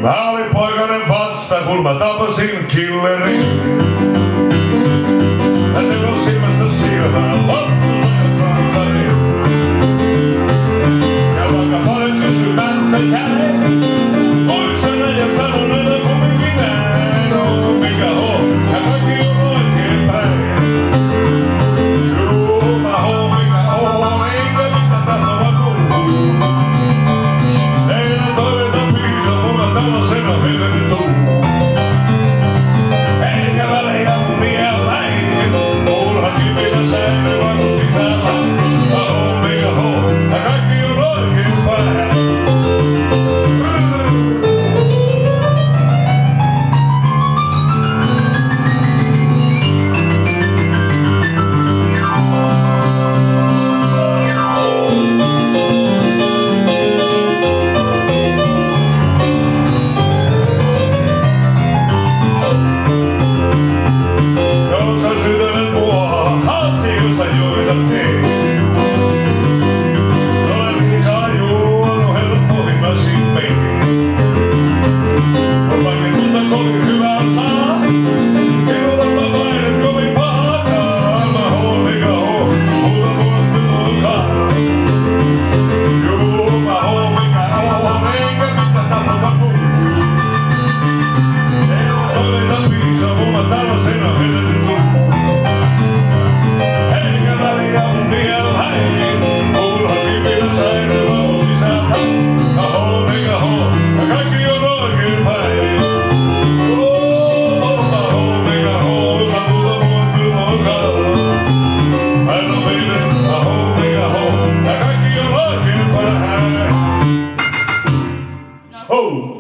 Mä olin poikainen vasta, kun mä tapasin killerin. Ja se mun silmästä silmään lapsuus ja sankari. Ja vaikka paljon kysymättä jäi, muistelen ja sanon, että kumminkin näin on mikä on. Ja kaikki on oikein päin. Juu, mä oon mikä on, eikä mistä tahtova kuuluu. Teidän toiveita piisa, mulla tällaisena helvetin tuu. Eikä väliä mieläin, mulla kipinä säilyy vain sisällä. Mä oon mikä on, ja kaikki on oikein päin. Oh!